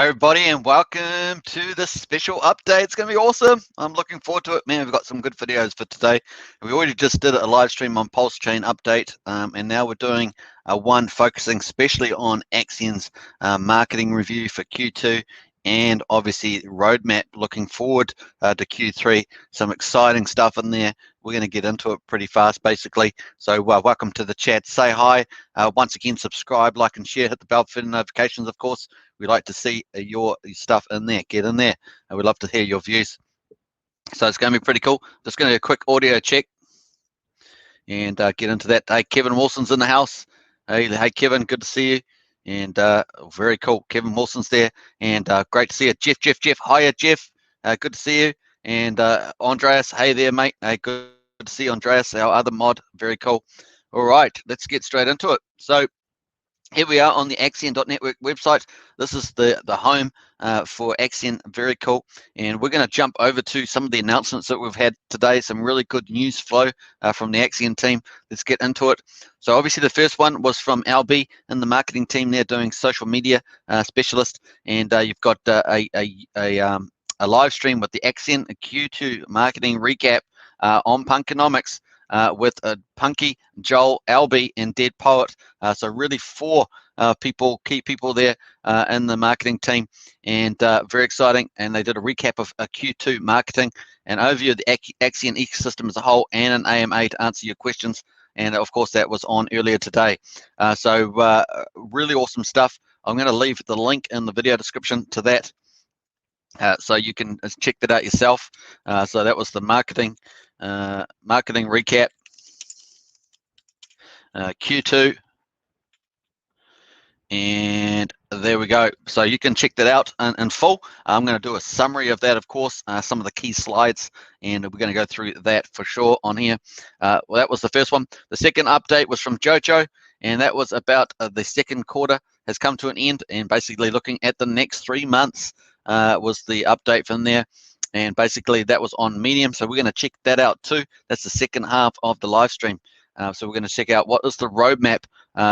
Hi everybody, and welcome to this special update. It's going to be awesome. I'm looking forward to it. Man, we've got some good videos for today. We already just did a live stream on Pulsechain update, and now we're doing one focusing especially on AXION's marketing review for Q2, and obviously roadmap looking forward to Q3. Some exciting stuff in there. We're going to get into it pretty fast, basically. So welcome to the chat. Say hi. Once again, subscribe, like, and share. Hit the bell for notifications, of course. We'd like to see your stuff in there. Get in there. And we'd love to hear your views. So it's going to be pretty cool. Just going to do a quick audio check and get into that. Hey, Kevin Wilson's in the house. Hey, Kevin, good to see you. And very cool. Kevin Wilson's there. And great to see you. Jeff. Hiya, Jeff. Good to see you. And Andreas, hey there, mate. Hey, good to see you, Andreas, our other mod. Very cool. All right, let's get straight into it. So here we are on the AXION.network website. This is the home for AXION. Very cool. And we're going to jump over to some of the announcements that we've had today. Some really good news flow from the AXION team. Let's get into it. So obviously the first one was from LB and the marketing team there doing social media specialist. And you've got a live stream with the AXION Q2 marketing recap on Punkonomics. With Punky, Joel, Albie, and Dead Poet. So really four key people there in the marketing team, and very exciting. And they did a recap of Q2 marketing, an overview of the AXION ecosystem as a whole, and an AMA to answer your questions. And of course, that was on earlier today. So really awesome stuff. I'm going to leave the link in the video description to that. So you can check that out yourself. So that was the marketing recap, Q2, and there we go. So you can check that out in full. I'm going to do a summary of that, of course, some of the key slides, and we're going to go through that for sure on here. Well, that was the first one. The second update was from Jojo, and that was about the second quarter has come to an end, and basically looking at the next 3 months was the update from there. And basically that was on Medium, so we're going to check that out too. That's the second half of the live stream. So we're going to check out what is the roadmap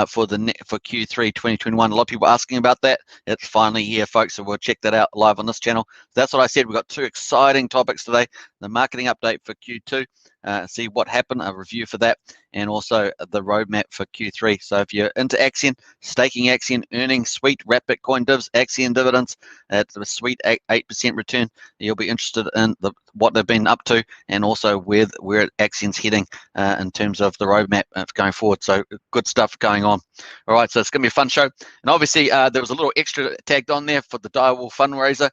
for Q3 2021. A lot of people asking about that. It's finally here, folks. So we'll check that out live on this channel. That's what I said. We've got two exciting topics today: the marketing update for Q2, see what happened, a review for that, and also the roadmap for Q3. So if you're into AXION, staking AXION, earning sweet wrap Bitcoin divs, AXION dividends at a sweet 8% return, you'll be interested in what they've been up to, and also where AXION's heading in terms of the roadmap going forward. So good stuff going on. All right, so it's going to be a fun show. And obviously there was a little extra tagged on there for the Direwolf fundraiser,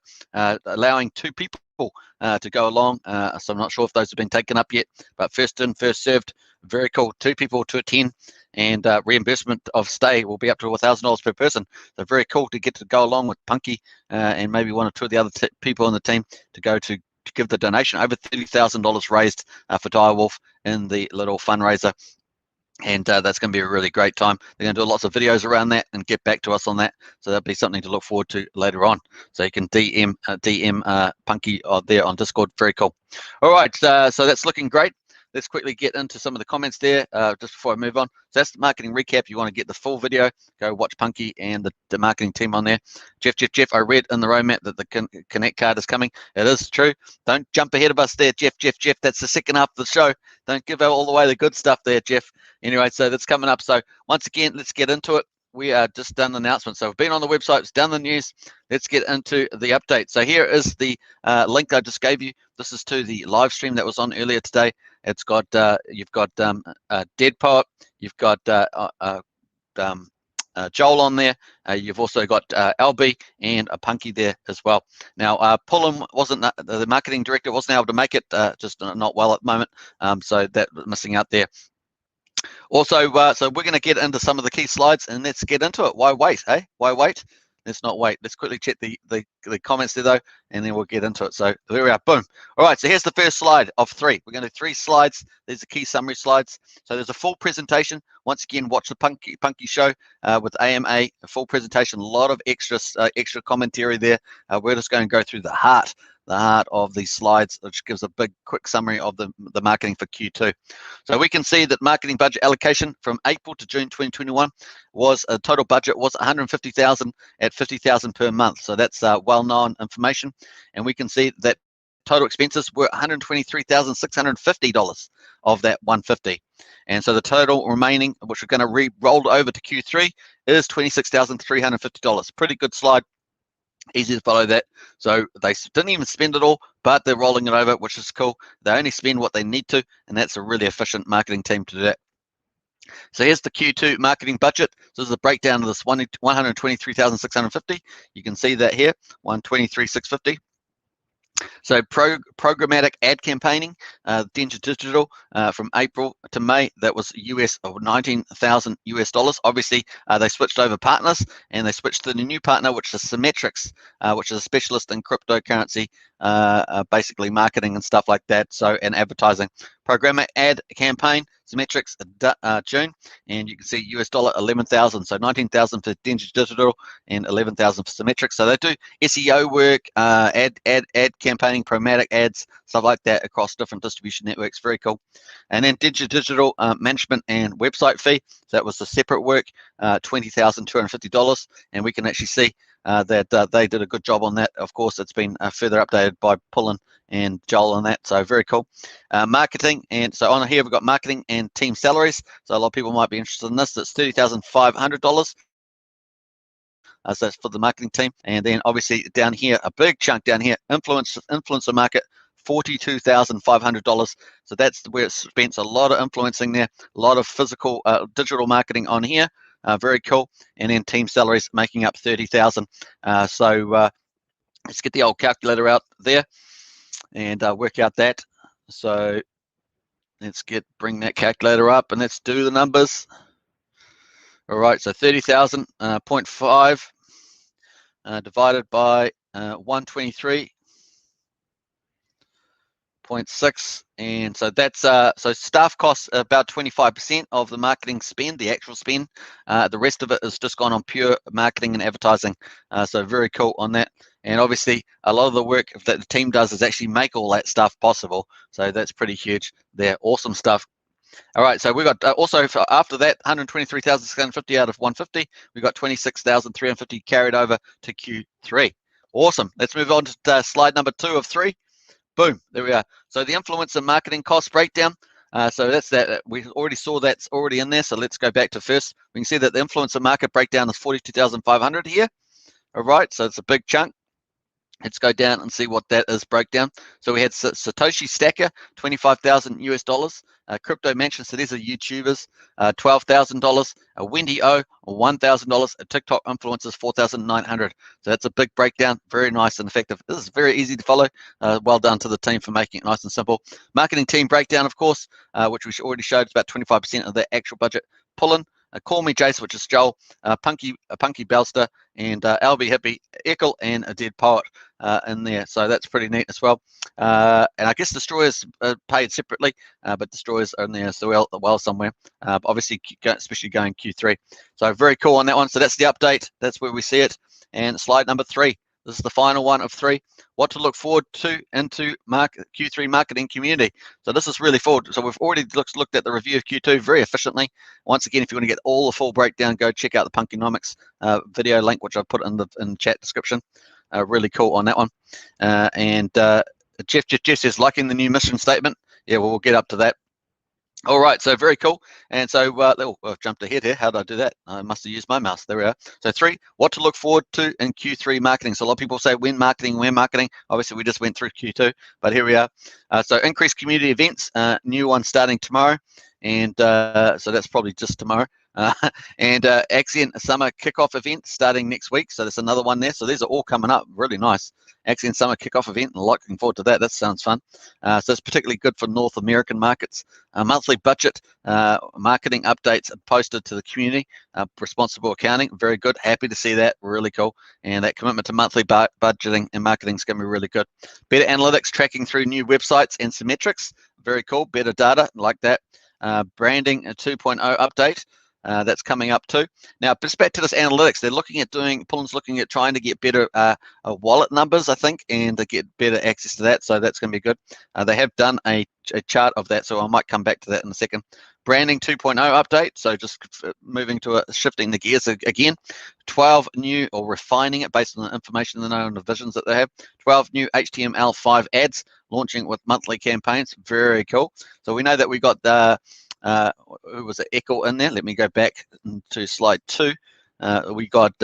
allowing 2 people to go along. So I'm not sure if those have been taken up yet, but first in, first served. Very cool. 2 people to attend, and reimbursement of stay will be up to $1,000 per person. So very cool to get to go along with Punky and maybe 1 or 2 of the other people in the team to go to give the donation. Over $30,000 raised for Direwolf in the little fundraiser. And that's going to be a really great time. They're going to do lots of videos around that and get back to us on that. So that'll be something to look forward to later on. So you can DM Punky there on Discord. Very cool. All right, so that's looking great. Let's quickly get into some of the comments there just before I move on. So that's the marketing recap. You want to get the full video, go watch Punky and the marketing team on there. Jeff, I read in the roadmap that the Connect card is coming. It is true. Don't jump ahead of us there, Jeff. That's the second half of the show. Don't give out all the way the good stuff there, Jeff. Anyway, so that's coming up. So once again, let's get into it. We are just done the announcement. So we've been on the website, it's done the news. Let's get into the update. So here is the link I just gave you. This is to the live stream that was on earlier today. It's got you've got Dead Poet, you've got Joel on there. You've also got LB and a Punky there as well. Now Pullum wasn't the marketing director, wasn't able to make it, just not well at the moment. So that missing out there. Also, so we're going to get into some of the key slides, and let's get into it. Why wait, hey? Why wait? Let's not wait. Let's quickly check the comments there, though. and then we'll get into it. So there we are, boom. All right, so here's the first slide of 3. We're going to do 3 slides. These are key summary slides. So there's a full presentation. Once again, watch the Punky Show with AMA, a full presentation, a lot of extra commentary there. We're just going to go through the heart of these slides, which gives a big quick summary of the marketing for Q2. So we can see that marketing budget allocation from April to June 2021 was a total budget was 150,000 at 50,000 per month. So that's well-known information, and we can see that total expenses were $123,650 of that 150, and so the total remaining, which we're going to re-roll over to Q3, is $26,350. Pretty good slide. Easy to follow that. So they didn't even spend it all, but they're rolling it over, which is cool. They only spend what they need to, and that's a really efficient marketing team to do that. So here's the Q2 marketing budget. So this is a breakdown of this 123,650. You can see that here, 123,650. So programmatic ad campaigning, digital from April to May, that was US of $19,000. Obviously, they switched over partners, and they switched to the new partner, which is Symmetrics, which is a specialist in cryptocurrency, basically marketing and stuff like that. So, and advertising. Programmatic ad campaign, Symmetrics, June, and you can see US dollar 11,000. So 19,000 for digital and 11,000 for Symmetrics. So they do SEO work, ad campaigning, programmatic ads, stuff like that across different distribution networks. Very cool. And then digital management and website fee. So that was a separate work, $20,250, and we can actually see that they did a good job on that. Of course, it's been further updated by Pullen and Joel on that, so very cool. Marketing, and so on here we've got marketing and team salaries. So a lot of people might be interested in this. It's $30,500. So that's for the marketing team. And then obviously down here, a big chunk down here, influencer market, $42,500. So that's where it spends a lot of influencing there, a lot of physical digital marketing on here. Very cool. And then team salaries making up 30,000. So let's get the old calculator out there and work out that. So let's bring that calculator up and let's do the numbers. All right, so 30,000.5 divided by 123.6, and so that's so staff costs about 25% of the marketing spend, the actual spend. The rest of it is just gone on pure marketing and advertising. So very cool on that. And obviously a lot of the work that the team does is actually make all that stuff possible. So that's pretty huge there. Awesome stuff. All right, so we got also after that 123,650 out of 150, we got 26,350 carried over to Q3. Awesome. Let's move on to slide number 2 of 3. Boom, there we are. So the influencer marketing cost breakdown. So that's that. We already saw that's already in there. So let's go back to first. We can see that the influencer market breakdown is 42,500 here. All right, so it's a big chunk. Let's go down and see what that is breakdown. So we had Satoshi Stacker, $25,000. Crypto Mansion, so these are YouTubers, $12,000. Wendy O, $1,000. TikTok influencers, $4,900. So that's a big breakdown. Very nice and effective. This is very easy to follow. Well done to the team for making it nice and simple. Marketing team breakdown, of course, which we already showed, is about 25% of the actual budget. Pulling. Call Me Jace, which is Joel, Punky Belster, and LB Hippie, Eckle, and a Dead Poet in there. So that's pretty neat as well. And I guess Destroyers are paid separately, but Destroyers are in there as well somewhere. Obviously, especially going Q3. So very cool on that one. So that's the update. That's where we see it. And slide number 3. This is the final one of 3. What to look forward to into Q3 marketing community. So this is really forward. So we've already looked at the review of Q2 very efficiently. Once again, if you want to get all the full breakdown, go check out the Punkonomics video link, which I've put in the chat description. Really cool on that one. And Jeff says, liking the new mission statement. Yeah, well, we'll get up to that. All right, so very cool. And so I've jumped ahead here. How did I do that? I must have used my mouse. There we are. So 3, what to look forward to in Q3 marketing. So a lot of people say when marketing. Obviously, we just went through Q2, but here we are. So increased community events, new one starting tomorrow. And so that's probably just tomorrow. And AXION summer kickoff event starting next week. So there's another one there. So these are all coming up, really nice. AXION summer kickoff event, and looking forward to that. That sounds fun. So it's particularly good for North American markets. Monthly budget marketing updates posted to the community. Responsible accounting, very good. Happy to see that, really cool. And that commitment to monthly budgeting and marketing is going to be really good. Better analytics, tracking through new websites and some metrics, very cool. Better data, like that. Branding 2.0 update. That's coming up too. Now, just back to this analytics, they're looking at Pullen's looking at trying to get better wallet numbers, I think, and to get better access to that. So that's going to be good. They have done a chart of that, so I might come back to that in a second. Branding 2.0 update, so just moving to shifting the gears again. 12 new, or refining it based on the information they know and the visions that they have. 12 new HTML5 ads launching with monthly campaigns. Very cool. So we know that we got the who was it, Echo in there. Let me go back to slide 2. We got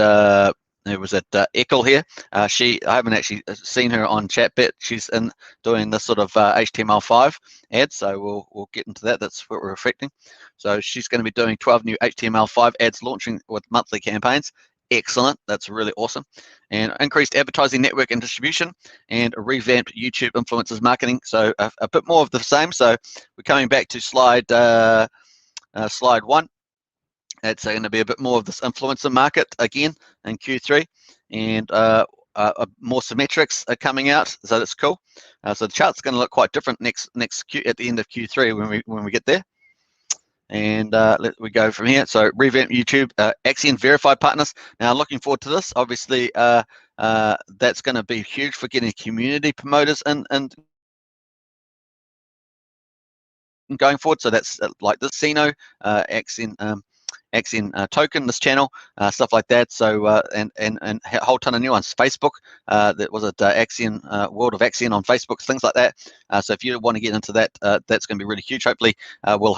it was at Echo here. I haven't actually seen her on Chatbit. She's in doing this sort of HTML5 ads, so we'll get into that. That's what we're reflecting. So she's going to be doing 12 new HTML5 ads launching with monthly campaigns. Excellent. That's really awesome. And increased advertising network and distribution, and a revamped YouTube influencers marketing. So a bit more of the same. So we're coming back to slide 1. It's going to be a bit more of this influencer market again in Q3, and more symmetrics are coming out, so that's cool. So the chart's going to look quite different at the end of Q3 when we get there. And we go from here. So revamp YouTube, AXION verified partners. Now looking forward to this. Obviously, that's going to be huge for getting community promoters and going forward. So that's like this Sino, AXION token, this channel, stuff like that. So and a whole ton of new ones. Facebook, that was it, AXION, World of AXION on Facebook, things like that. So if you want to get into that, that's going to be really huge. Hopefully, we'll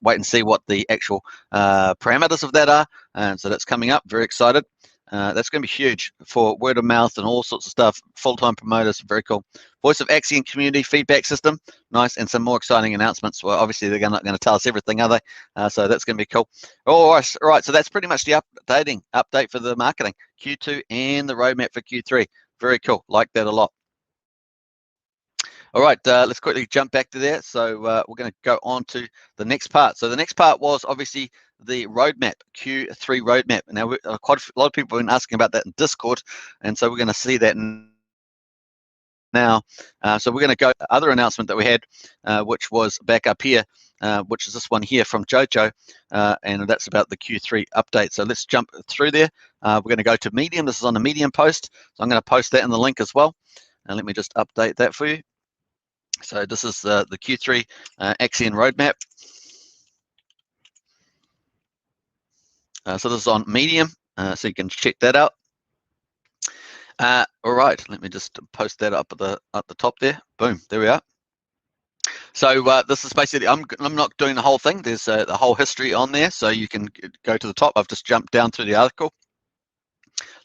wait and see what the actual parameters of that are. And so that's coming up. Very excited. That's going to be huge for word of mouth and all sorts of stuff. Full-time promoters, very cool. Voice of AXION community feedback system, nice, and some more exciting announcements. Well, obviously they're not going to tell us everything, are they? So that's going to be cool. All right. So that's pretty much the update for the marketing Q2 and the roadmap for Q3. Very cool. Like that a lot. All right, let's quickly jump back to there. So we're going to go on to the next part. So the next part was obviously the roadmap, Q3 roadmap. Now, quite a lot of people have been asking about that in Discord, and so we're going to see that now. So we're going to go other announcement that we had, which was back up here, which is this one here from Jojo, and that's about the Q3 update. So let's jump through there. We're going to go to Medium. This is on the Medium post, so I'm going to post that in the link as well. And let me just update that for you. So this is the Q3 AXION roadmap. So this is on Medium, so you can check that out. All right, let me just post that up at the top there. Boom, there we are. So this is basically, I'm not doing the whole thing. There's the whole history on there, so you can go to the top. I've just jumped down through the article.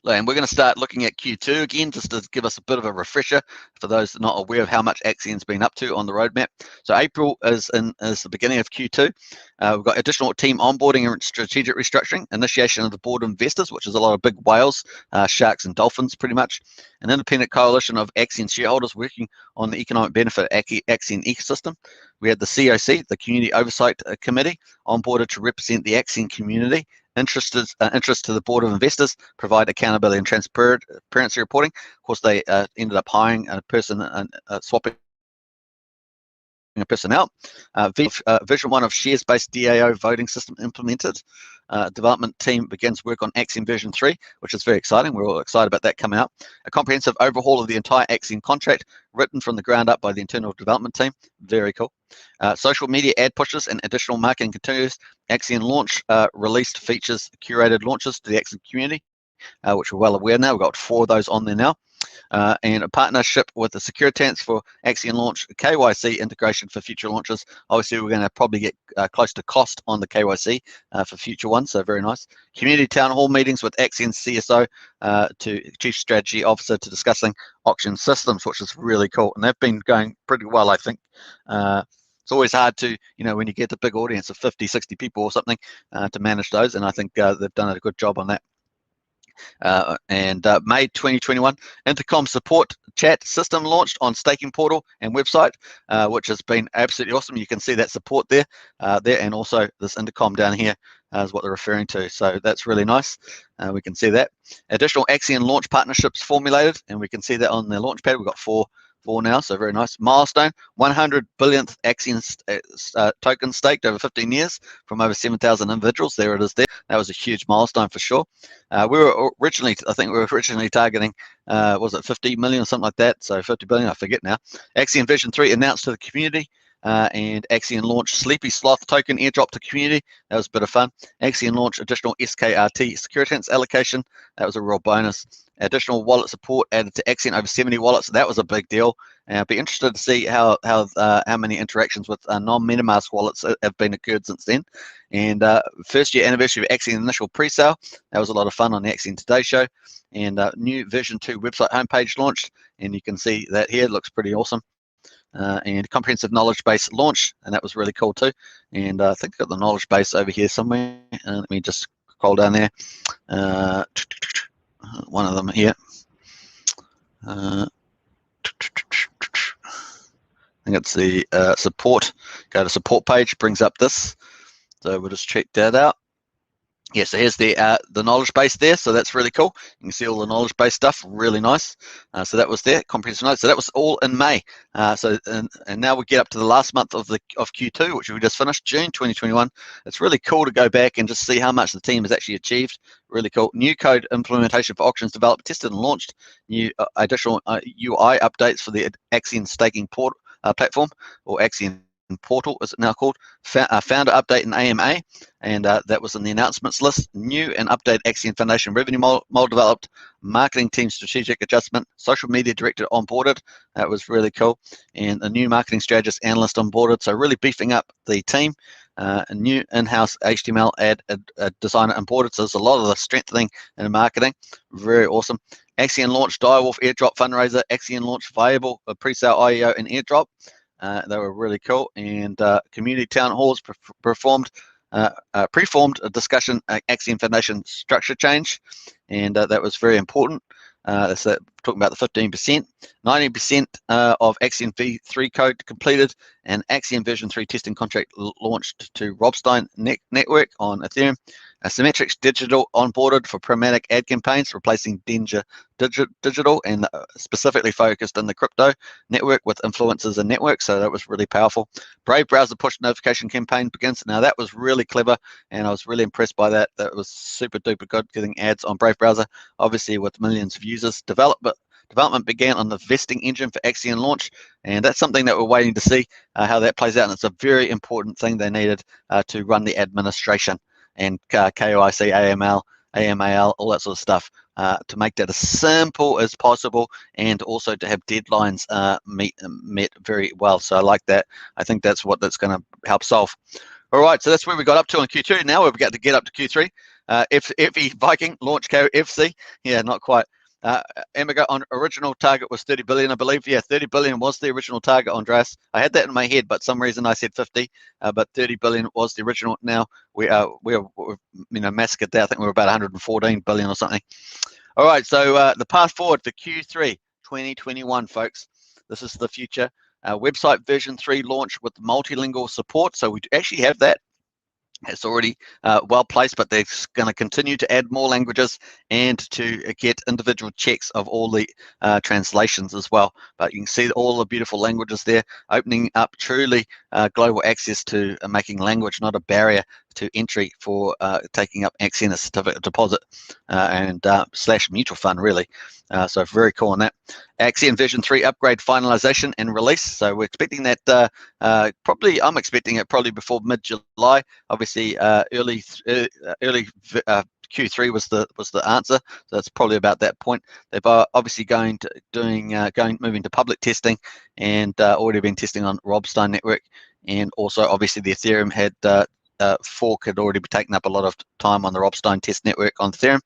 And we're going to start looking at Q2 again, just to give us a bit of a refresher for those not aware of how much AXION's been up to on the roadmap. So April is the beginning of Q2. We've got additional team onboarding and strategic restructuring, initiation of the board of investors, which is a lot of big whales, sharks and dolphins pretty much, an independent coalition of AXION shareholders working on the economic benefit of AXION ecosystem. We had the COC, the Community Oversight Committee, onboarded to represent the AXION community. Interest to the board of investors, provide accountability and transparency reporting. Of course, they ended up hiring a person, swapping a person out. Version 1 of shares-based DAO voting system implemented. Development team begins work on AXION version 3, which is very exciting. We're all excited about that coming out. A comprehensive overhaul of the entire AXION contract, written from the ground up by the internal development team. Very cool. Social media ad pushes and additional marketing continues. AXION launch released features, curated launches to the AXION community, which we're well aware now. We've got 4 of those on there now. And a partnership with the Securitas for AXION launch KYC integration for future launches. Obviously, we're going to probably get close to cost on the KYC for future ones, so very nice. Community town hall meetings with AXION CSO to Chief Strategy Officer to discussing auction systems, which is really cool. And they've been going pretty well, I think. It's always hard to, when you get a big audience of 50, 60 people or something, to manage those, and I think they've done a good job on that. May 2021, Intercom support chat system launched on staking portal and website, which has been absolutely awesome. You can see that support there, and also this Intercom down here is what they're referring to. So that's really nice. We can see that. Additional AXION launch partnerships formulated, and we can see that on the launch pad. We've got four now, so very nice. Milestone, 100 billionth AXION token staked over 15 years from over 7,000 individuals. There it is there. That was a huge milestone for sure. I think we were originally targeting, was it 50 million or something like that? So 50 billion, I forget now. AXION Vision 3 announced to the community, and AXION launched Sleepy Sloth token airdrop to community. That was a bit of fun. AXION launched additional SKRT security allocation. That was a real bonus. Additional wallet support added to AXION, over 70 wallets. That was a big deal. I'd be interested to see how many interactions with non-MetaMask wallets have been occurred since then. And first year anniversary of AXION initial pre-sale. That was a lot of fun on the AXION Today show. And new version 2 website homepage launched, and you can see that here. It looks pretty awesome. And comprehensive knowledge base launch, and that was really cool too. And I think I've got the knowledge base over here somewhere. Let me just scroll down there. One of them here. I think it's the support. Go to support page, brings up this. So we'll just check that out. Yeah, so here's the knowledge base there, so that's really cool. You can see all the knowledge base stuff, really nice. So that was there, comprehensive notes. So that was all in May. And now we get up to the last month of Q2, which we just finished, June 2021. It's really cool to go back and just see how much the team has actually achieved. Really cool. New code implementation for auctions developed, tested, and launched. New additional UI updates for the AXION staking platform, or AXION portal is it now called. Founder update in AMA, and that was in the announcements list. New and updated AXION Foundation revenue model developed. Marketing team strategic adjustment. Social media director onboarded. That was really cool. And a new marketing strategist analyst onboarded. So really beefing up the team. A new in-house HTML ad designer onboarded. So there's a lot of the strengthening in marketing. Very awesome. AXION launched Direwolf airdrop fundraiser. AXION launched viable pre-sale IEO and airdrop. They were really cool. And community town halls preformed a discussion AXION Foundation structure change, and that was very important. So talking about the 15%, 90% of AXION V3 code completed, and AXION version 3 testing contract launched to Robstein network on Ethereum. Symmetrics Digital onboarded for programmatic ad campaigns, replacing Danger Digital, and specifically focused in the crypto network with influencers and networks. So that was really powerful. Brave Browser push notification campaign begins. Now that was really clever, and I was really impressed by that. That was super duper good, getting ads on Brave Browser, obviously with millions of users. Development began on the vesting engine for AXION launch, and that's something that we're waiting to see how that plays out. And it's a very important thing they needed to run the administration and KYC, AML, all that sort of stuff, to make that as simple as possible, and also to have deadlines met very well. So I like that. I think that's what that's going to help solve. All right, so that's where we got up to in Q2. Now we've got to get up to Q3. FE Viking launch FC. Yeah, not quite. Amiga on original target was 30 billion, I believe. Yeah, 30 billion was the original target, Andreas. I had that in my head, but some reason I said 50. But 30 billion was the original. Now we're massacred there. I think we're about 114 billion or something. All right, so the path forward for Q3 2021, folks. This is the future. Website version 3 launch with multilingual support. So we actually have that. It's already well placed, but they're going to continue to add more languages and to get individual checks of all the translations as well. But you can see all the beautiful languages there, opening up truly global access to making language not a barrier to entry for taking up AXION as certificate deposit and / mutual fund, really. So very cool on that. AXION version 3 upgrade finalization and release. So we're expecting that I'm expecting it probably before mid-July. Obviously, early Q3 was the answer. So that's probably about that point. They've obviously moving to public testing, and already been testing on Robstein network, and also obviously the Ethereum had fork had already taken up a lot of time on the Robstein test network on Ethereum.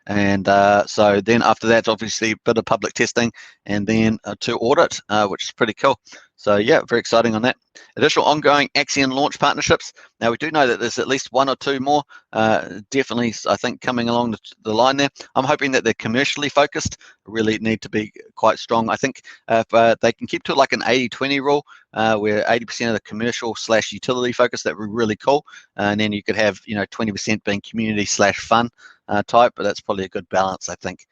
And so then after that, obviously a bit of public testing, and then to audit, which is pretty cool. So yeah, very exciting on that. Additional ongoing AXION launch partnerships. Now, we do know that there's at least one or two more, definitely, I think, coming along the line there. I'm hoping that they're commercially focused, really need to be quite strong. I think if they can keep to like an 80-20 rule, where 80% of the commercial / utility focus, that would be really cool. And then you could have, 20% being community / fun type, but that's probably a good balance, I think,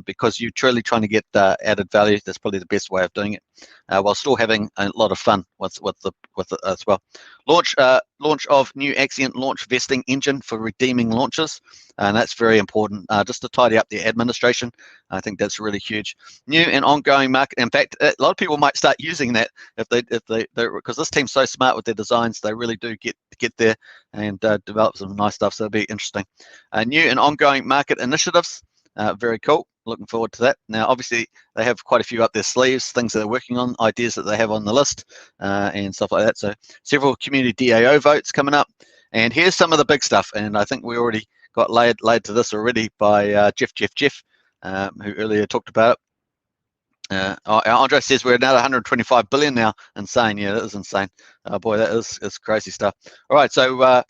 because you're truly trying to get added value. That's probably the best way of doing it, while still having a lot of fun with it as well. Launch of new AXION launch vesting engine for redeeming launches, and that's very important, just to tidy up the administration. I think that's really huge. New and ongoing market. In fact, a lot of people might start using that if they because this team's so smart with their designs, they really do get there and develop some nice stuff. So it'll be interesting. New and ongoing market initiatives. Very cool. Looking forward to that. Now, obviously, they have quite a few up their sleeves, things that they're working on, ideas that they have on the list, and stuff like that. So several community DAO votes coming up. And here's some of the big stuff. And I think we already got laid to this already by Jeff, who earlier talked about it. Andre says we're now 125 billion now. Insane. Yeah, that is insane. Boy, that is crazy stuff. All right, so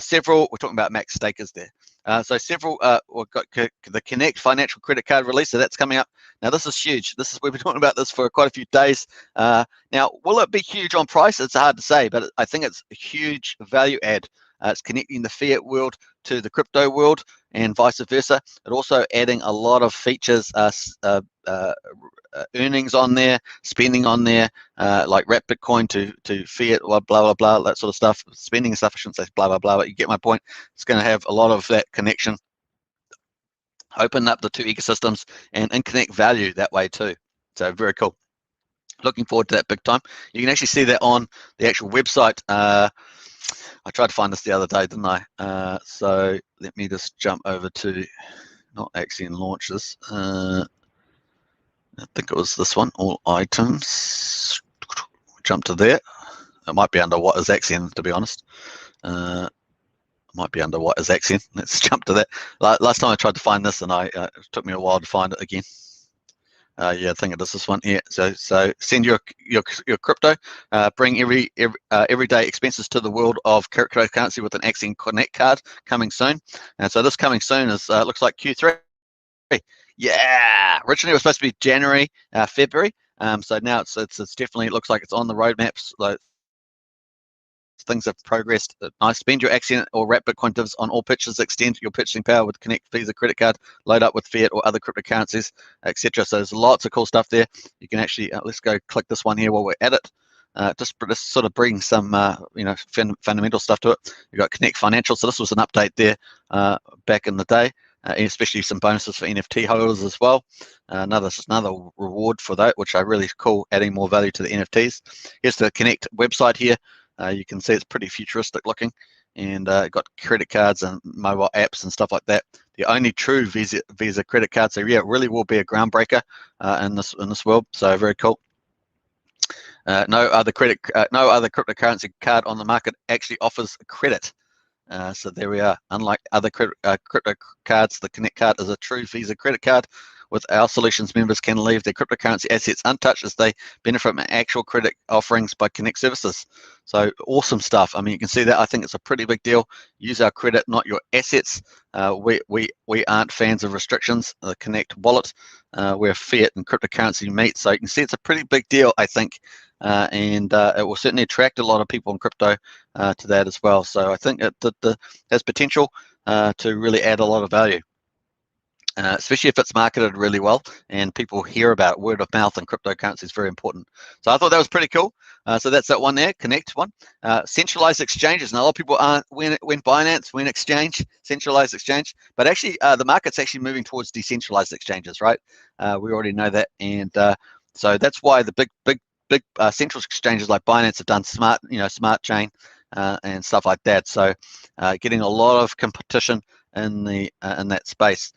several, we're talking about max stakers there. So several, we've got the Connect financial credit card release, so that's coming up. Now this is huge. We've been talking about this for quite a few days. Now, will it be huge on price? It's hard to say, but I think it's a huge value add. It's connecting the fiat world to the crypto world and vice versa. It also adding a lot of features, earnings on there, spending on there, like wrap Bitcoin to fiat, blah, blah, blah, that sort of stuff. Spending stuff, I shouldn't say blah, blah, blah, but you get my point. It's going to have a lot of that connection, open up the two ecosystems and connect value that way too. So very cool. Looking forward to that big time. You can actually see that on the actual website. I tried to find this the other day, didn't I? So let me just jump over to, not AXION launches. I think it was this one, all items. Jump to there. It might be under what is AXION, to be honest. It might be under what is AXION. Let's jump to that. Last time I tried to find this, and it took me a while to find it again. Yeah, I think it is this one here. So send your crypto, bring everyday expenses to the world of cryptocurrency with an AXION Connect card coming soon. And so this coming soon is looks like Q3. Yeah, originally it was supposed to be January, February. So now it's definitely, it looks like it's on the roadmaps. Like, things have progressed. Nice. Spend your AXION or wrap Bitcoin divs on all purchases. Extend your purchasing power with Connect Visa credit card. Load up with fiat or other cryptocurrencies, etc. So there's lots of cool stuff there. You can actually let's go click this one here while we're at it. Just sort of bring some fundamental stuff to it. You've got Connect Financial. So this was an update there back in the day. Especially some bonuses for NFT holders as well. Another reward for that, which are really cool, adding more value to the NFTs. Here's the Connect website here. You can see it's pretty futuristic looking, and got credit cards and mobile apps and stuff like that. The only true Visa credit card. So yeah, it really will be a groundbreaker in this world. So very cool. No other cryptocurrency card on the market actually offers credit. So there we are. Unlike other crypto cards, the Connect card is a true Visa credit card. With our solutions, members can leave their cryptocurrency assets untouched as they benefit from actual credit offerings by Connect services. So awesome stuff. I mean, you can see that. I think it's a pretty big deal. Use our credit, not your assets. We aren't fans of restrictions. The Connect wallet, where fiat and cryptocurrency meet. So you can see it's a pretty big deal, I think. And it will certainly attract a lot of people in crypto to that as well. So I think it has potential to really add a lot of value. Especially if it's marketed really well and people hear about it. Word of mouth and cryptocurrency is very important. So I thought that was pretty cool. So that's that one there, Connect one. Centralized exchanges. Now a lot of people aren't when Binance, when exchange, centralized exchange, but actually the market's actually moving towards decentralized exchanges, right? We already know that, and so that's why the big central exchanges like Binance have done smart chain and stuff like that. So getting a lot of competition in that space.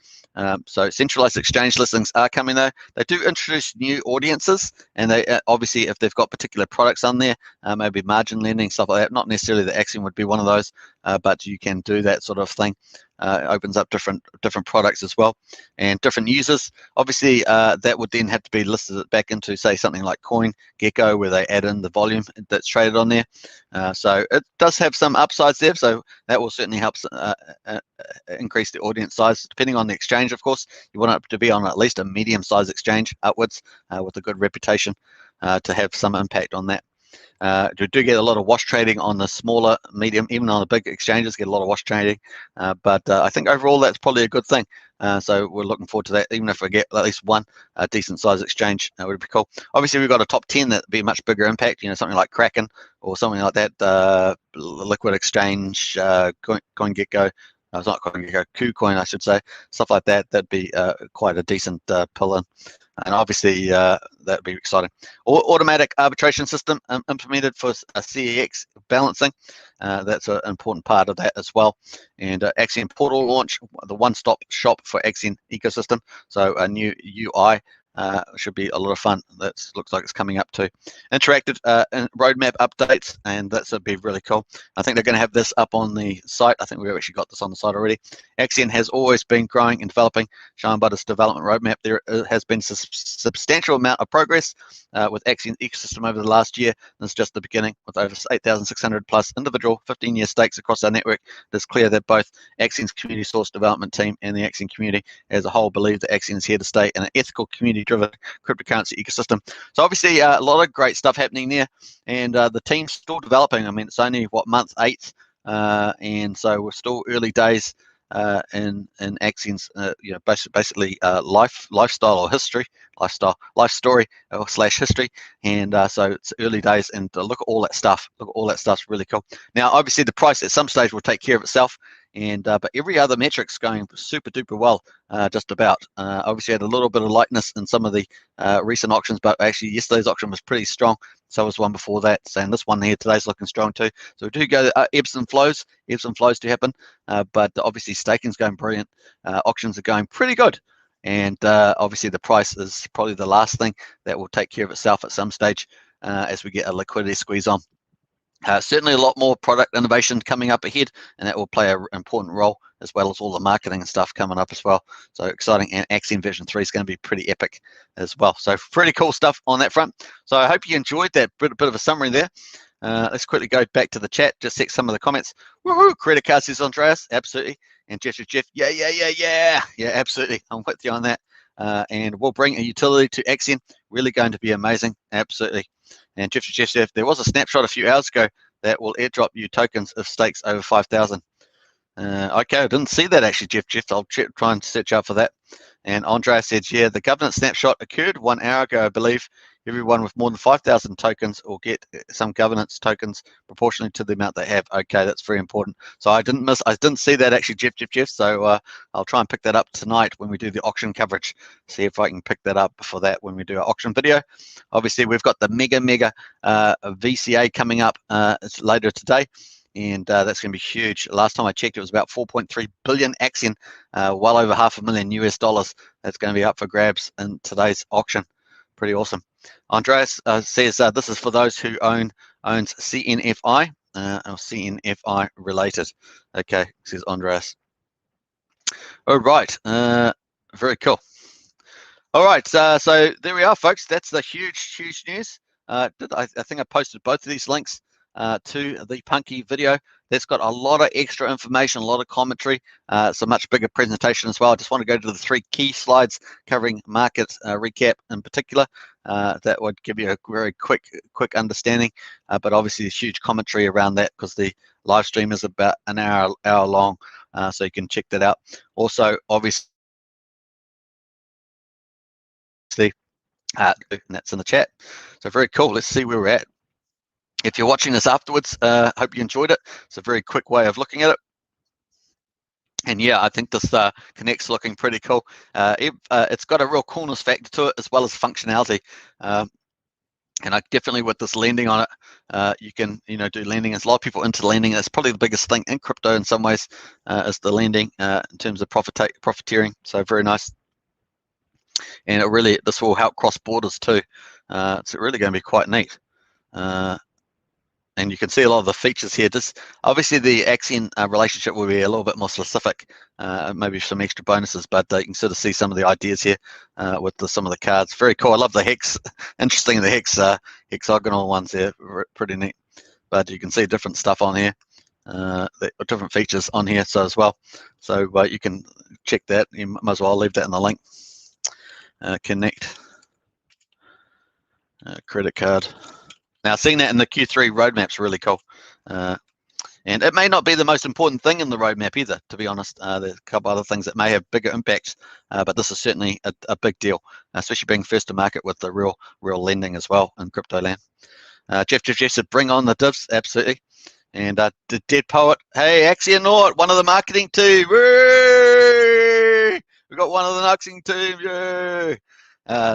So centralized exchange listings are coming though. They do introduce new audiences, and they obviously, if they've got particular products on there, maybe margin lending, stuff like that. Not necessarily the AXION would be one of those, but you can do that sort of thing. It opens up different products as well, and different users. Obviously, that would then have to be listed back into, say, something like CoinGecko, where they add in the volume that's traded on there. So it does have some upsides there, so that will certainly help increase the audience size, depending on the exchange, of course. You want it to be on at least a medium-sized exchange upwards with a good reputation to have some impact on that. You do get a lot of wash trading on the smaller, medium, even on the big exchanges, get a lot of wash trading. But I think overall that's probably a good thing. So we're looking forward to that. Even if we get at least one decent sized exchange, would be cool. Obviously, we've got a top 10 that'd be a much bigger impact. You know, something like Kraken or something like that. Liquid Exchange, CoinGecko. It's not CoinGecko, KuCoin, I should say. Stuff like that. That'd be quite a decent pull in. And obviously, that'd be exciting. Automatic arbitration system implemented for CEX balancing. That's an important part of that as well. And AXION portal launch, the one-stop shop for AXION ecosystem. So a new UI should be a lot of fun. That looks like it's coming up too. Interactive roadmap updates, and that's would be really cool. I think they're going to have this up on the site. I think we've actually got this on the site already. AXION has always been growing and developing, shown by this development roadmap. There has been substantial amount of progress with AXION ecosystem over the last year. This is just the beginning, with over 8,600 plus individual 15-year stakes across our network. It's clear that both AXION's community source development team and the AXION community as a whole believe that AXION is here to stay in an ethical, community-driven cryptocurrency ecosystem. So obviously a lot of great stuff happening there, and the team's still developing. I mean, it's only month 8, and so we're still early days in AXION's basically lifestyle or history, life story or / history, and so it's early days. And look at all that stuff. Look at all that stuff's really cool. Now, obviously, the price at some stage will take care of itself, and but every other metric's going super duper well. Just about. Obviously, had a little bit of lightness in some of the recent auctions, but actually yesterday's auction was pretty strong. So was one before that, and this one here today's looking strong too. So we do go ebbs and flows to happen, but obviously staking's going brilliant. Auctions are going pretty good, and obviously the price is probably the last thing that will take care of itself at some stage as we get a liquidity squeeze on. Certainly a lot more product innovation coming up ahead, and that will play an important role, as well as all the marketing and stuff coming up as well. So exciting, and AXION version 3 is going to be pretty epic as well. So pretty cool stuff on that front. So I hope you enjoyed that bit of a summary there. Let's quickly go back to the chat, just check some of the comments. Woohoo! Credit card, says Andreas, absolutely. And Jeff, yeah, absolutely. I'm with you on that. And we'll bring a utility to AXION. Really going to be amazing, absolutely. And Jeff, there was a snapshot a few hours ago that will airdrop you tokens of stakes over 5,000. Okay, I didn't see that actually, Jeff. I'll try and search out for that. And Andrea said, yeah, the governance snapshot occurred 1 hour ago, I believe. Everyone with more than 5,000 tokens will get some governance tokens proportionally to the amount they have. Okay, that's very important. So I didn't see that actually, Jeff. So I'll try and pick that up tonight when we do the auction coverage. See if I can pick that up for that when we do our auction video. Obviously, we've got the mega VCA coming up later today. And that's going to be huge. Last time I checked, it was about 4.3 billion AXION, well over $500,000 US. That's going to be up for grabs in today's auction. Pretty awesome. Andreas says this is for those who owns CNFI or CNFI related. Okay, says Andreas. All right, very cool. All right, so there we are, folks. That's the huge news. I think I posted both of these links to the Punky video. That's got a lot of extra information, a lot of commentary. It's a much bigger presentation as well. I just want to go to the 3 key slides covering market recap in particular. That would give you a very quick understanding, but obviously a huge commentary around that because the live stream is about an hour long, so you can check that out. Also, obviously, that's in the chat. So very cool. Let's see where we're at. If you're watching this afterwards, hope you enjoyed it. It's a very quick way of looking at it. And yeah, I think this Connect's looking pretty cool. It's got a real coolness factor to it as well as functionality. And I definitely, with this lending on it, you can do lending. There's a lot of people into lending. That's probably the biggest thing in crypto in some ways, is the lending in terms of profiteering. So very nice. And this will help cross borders too. It's really going to be quite neat. and you can see a lot of the features here. Just obviously the AXION relationship will be a little bit more specific, maybe some extra bonuses, but you can sort of see some of the ideas here with some of the cards. Very cool. I love the hex. Interesting, the hex hexagonal ones here, pretty neat. But you can see different stuff on here, different features on here so as well. So you can check that. You might as well leave that in the link. Connect credit card. Now, seeing that in the Q3 roadmap's really cool. And it may not be the most important thing in the roadmap either, to be honest. There's a couple other things that may have bigger impacts, but this is certainly a big deal, especially being first to market with the real lending as well in crypto land. Jeff said, bring on the divs, absolutely. And the Dead Poet, hey, AXION, one of the marketing team. Woo! We got one of the marketing team. Yay!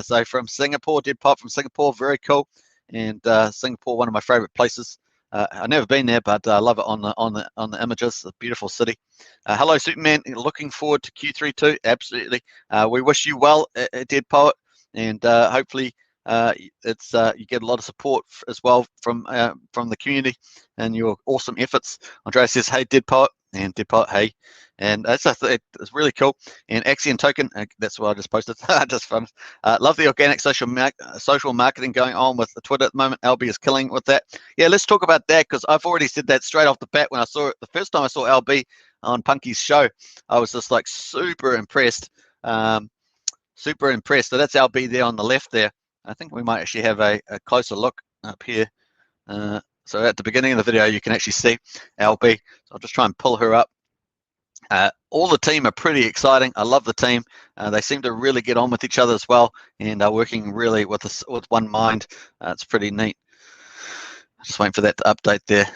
So from Singapore, Dead Poet from Singapore, very cool. And Singapore, one of my favorite places. I've never been there, but I love it on the images. A beautiful city. Hello, Superman. Looking forward to Q3 too. Absolutely. We wish you well, Dead Poet, and hopefully it's you get a lot of support as well from the community and your awesome efforts. Andrea says, "Hey, Dead Poet," and Dead Poet, hey. And it's really cool. And AXION token, that's what I just posted. Just fun. Love the organic social marketing going on with the Twitter at the moment. LB is killing with that. Yeah, let's talk about that, because I've already said that straight off the bat when I saw it. The first time I saw LB on Punky's show, I was just like super impressed. Super impressed. So that's LB there on the left there. I think we might actually have a closer look up here. So at the beginning of the video, you can actually see LB. So I'll just try and pull her up. All the team are pretty exciting. I love the team. They seem to really get on with each other as well, and are working really with one mind. It's pretty neat. Just waiting for that to update there.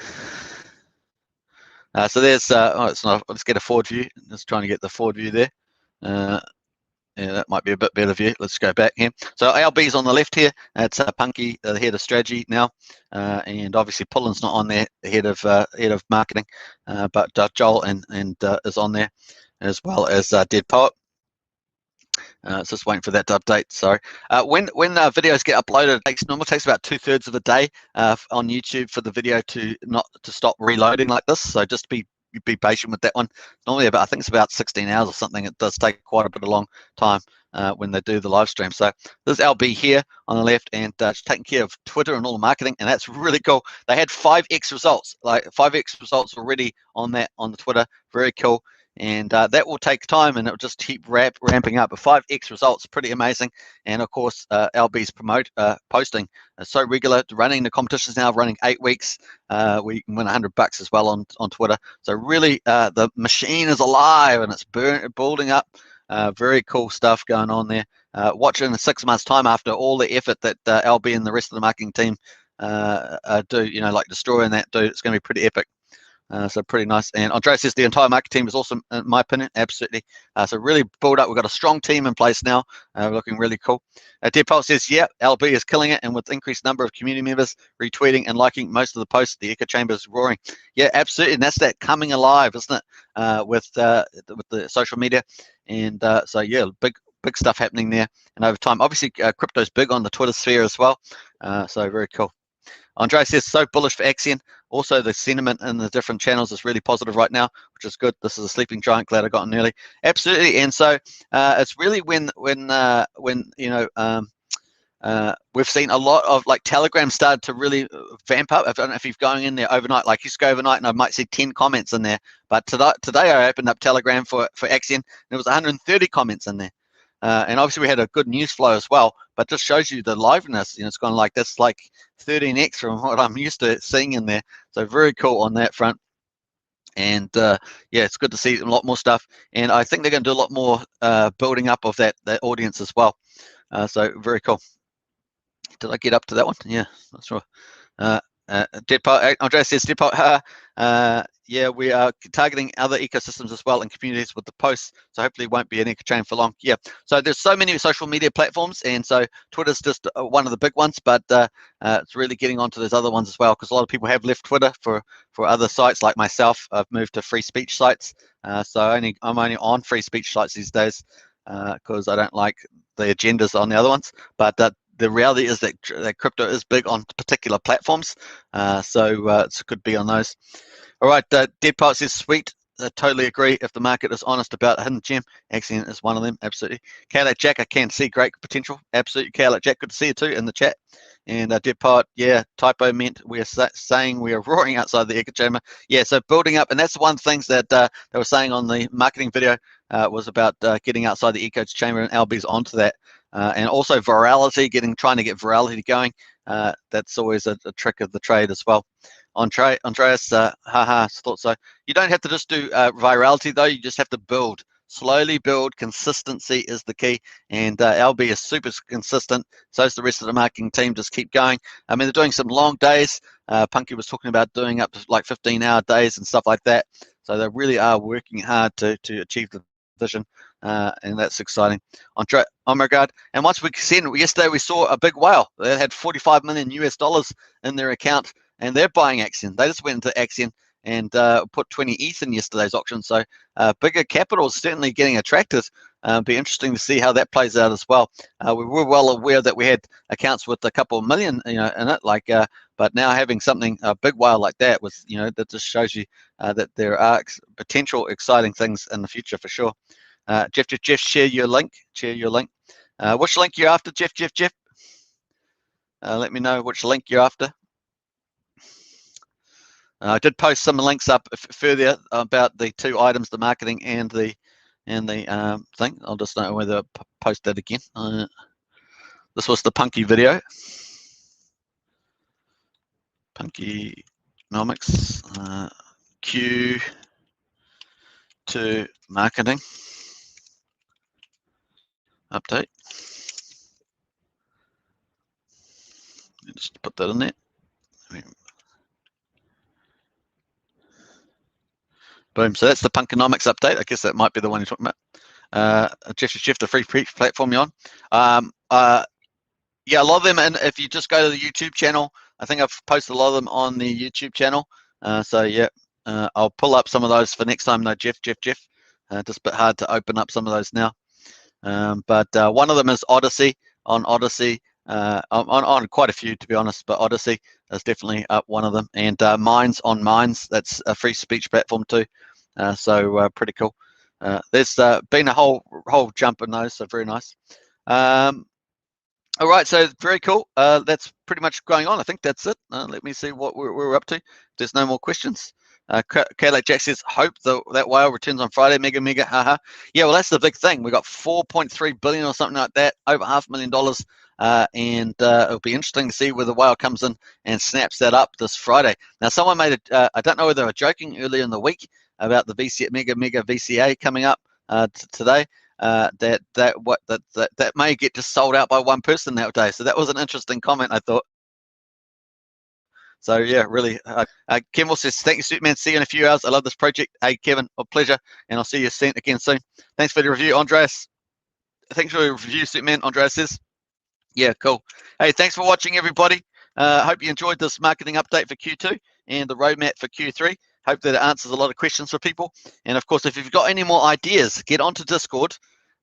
So there's oh, it's not. Let's get a forward view. Just trying to get the forward view there. Yeah, that might be a bit better view. Let's go back here. So LB's on the left here. It's Punky, the head of strategy now, and obviously Pullen's not on there, the head of marketing, but Joel and is on there, as well as Dead Poet. Just waiting for that to update. Sorry. When videos get uploaded, it normally takes about 2/3 of a day on YouTube for the video to stop reloading like this. So just be patient with that one. Normally I think it's about 16 hours or something. It does take quite a bit of long time when they do the live stream. So there's LB here on the left, and taking care of Twitter and all the marketing, and that's really cool. They had 5x results, like 5x results already on the Twitter. Very cool. And that will take time, and it will just keep ramping up. But 5x results, pretty amazing. And of course, LB's posting so regular, running the competitions now, running 8 weeks. We can win $100 as well on Twitter. So really, the machine is alive, and it's building up. Very cool stuff going on there. Watch in 6 months' time, after all the effort that LB and the rest of the marketing team do, like destroying that dude. It's going to be pretty epic. So pretty nice. And Andrea says the entire market team is awesome, in my opinion. Absolutely. So really build up. We've got a strong team in place now. Looking really cool. Dead Poet says, yeah, LB is killing it, and with increased number of community members retweeting and liking most of the posts, the echo chamber is roaring. Yeah, absolutely. And that's that coming alive, isn't it? With the social media. And so yeah, big stuff happening there. And over time, obviously, crypto's big on the Twitter sphere as well. So very cool. Andre says, so bullish for AXION. Also, the sentiment in the different channels is really positive right now, which is good. This is a sleeping giant. Glad I got in early. Absolutely. And so it's really when we've seen a lot of Telegram started to really vamp up. I don't know if you're going in there overnight. Like you just go overnight, and I might see 10 comments in there. But today I opened up Telegram for AXION, and there was 130 comments in there. And obviously we had a good news flow as well, but just shows you the liveliness. It's gone like this, like 13x from what I'm used to seeing in there. So very cool on that front. And yeah, it's good to see a lot more stuff. And I think they're going to do a lot more building up of that audience as well. So very cool. Did I get up to that one? Yeah, not sure. Dead Poet, Andrea says, Dead Poet, yeah, we are targeting other ecosystems as well and communities with the posts, so hopefully it won't be an echo chain for long. Yeah, so there's so many social media platforms, and so Twitter's just one of the big ones, but it's really getting onto those other ones as well, because a lot of people have left Twitter for other sites. Like myself, I've moved to free speech sites, so I'm only on free speech sites these days because I don't like the agendas on the other ones. But the reality is that crypto is big on particular platforms, so it could be on those. All right, Dead Poet says, sweet. Totally agree. If the market is honest about a hidden gem, AXION is one of them. Absolutely. Kayla Jack, I can see great potential. Absolutely. Kayla Jack, good to see you too in the chat. And Dead Poet, yeah, typo meant we are saying we are roaring outside the echo chamber. Yeah, so building up, and that's one thing that they were saying on the marketing video was about getting outside the echo chamber, and LB's onto that. And also virality, trying to get virality going. That's always a trick of the trade as well. Andreas, haha, thought so. You don't have to just do virality though. You just have to build, slowly build. Consistency is the key, and LB is super consistent. So is the rest of the marketing team. Just keep going. I mean, they're doing some long days. Punky was talking about doing up to like 15-hour days and stuff like that. So they really are working hard to achieve the vision, and that's exciting. On regard, and once we seen yesterday, we saw a big whale. They had $45 million US in their account. And they're buying AXION. They just went into AXION and put 20 ETH in yesterday's auction. So bigger capital is certainly getting attracted. Be interesting to see how that plays out as well. We were well aware that we had accounts with a couple of million, in it. But now having something a big whale like that was, that just shows you that there are potential exciting things in the future for sure. Jeff, share your link. Which link you're after, Jeff? Let me know which link you're after. I did post some links up further about the two items, the marketing and the thing. I'll just know whether I post that again. This was the Punky video. Punkynomics Q2 marketing update. Just put that in there. Boom. So that's the Punkonomics update. I guess that might be the one you're talking about. Jeff, the free platform you're on. Yeah, a lot of them, and if you just go to the YouTube channel, I think I've posted a lot of them on the YouTube channel. So yeah, I'll pull up some of those for next time though, Jeff. Just a bit hard to open up some of those now. But one of them is Odyssey. On Odyssey, on quite a few to be honest, but Odyssey is definitely one of them. And Minds on Minds, that's a free speech platform too. So pretty cool. There's been a whole jump in those, so very nice. All right, so very cool. That's pretty much going on. I think that's it. Let me see what we're up to. There's no more questions. Kayla Jack says, hope that whale returns on Friday. Mega, haha. Yeah, well, that's the big thing. We got 4.3 billion or something like that, over $500,000. And it'll be interesting to see where the whale comes in and snaps that up this Friday. Now, someone made it, I don't know whether they were joking earlier in the week about the mega VCA coming up today. That may get just sold out by one person that day. So that was an interesting comment, I thought. So yeah, really. Kevin says, thank you, Superman. See you in a few hours. I love this project. Hey, Kevin, a pleasure. And I'll see you again soon. Thanks for the review, Andreas. Thanks for the review, Superman, Andreas says. Yeah, cool. Hey, thanks for watching, everybody. Hope you enjoyed this marketing update for Q2 and the roadmap for Q3. Hope that it answers a lot of questions for people. And of course, if you've got any more ideas, get onto Discord.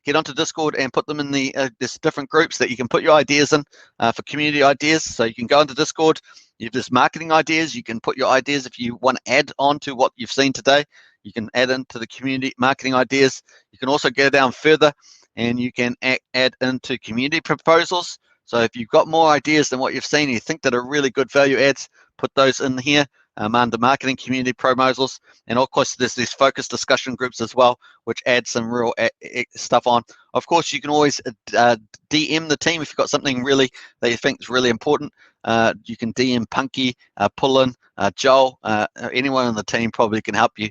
Get onto Discord and put them in there's different groups that you can put your ideas in for community ideas. So you can go into Discord. If there's marketing ideas, you can put your ideas. If you want to add on to what you've seen today, you can add into the community marketing ideas. You can also go down further and you can add into community proposals. So if you've got more ideas than what you've seen, you think that are really good value adds, put those in here under marketing community proposals. And of course, there's these focus discussion groups as well, which add some real stuff on. Of course, you can always DM the team if you've got something really that you think is really important. You can DM Punky, Pullin, Joel, anyone on the team probably can help you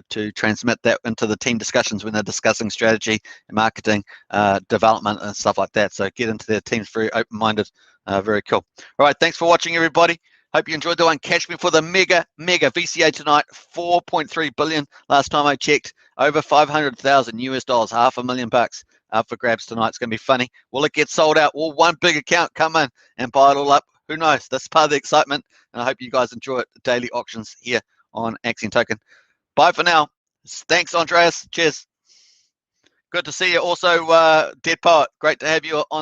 to transmit that into the team discussions when they're discussing strategy, marketing, development, and stuff like that. So get into their teams, very open-minded, very cool. All right, thanks for watching, everybody. Hope you enjoyed the one. Catch me for the mega VCA tonight. 4.3 billion last time I checked. Over 500,000 US dollars, $500,000 up for grabs tonight. It's going to be funny. Will it get sold out? Will one big account come in and buy it all up? Who knows? That's part of the excitement. And I hope you guys enjoy it. Daily auctions here on AXION Token. Bye for now. Thanks, Andreas. Cheers. Good to see you. Also, Dead Poet. Great to have you on.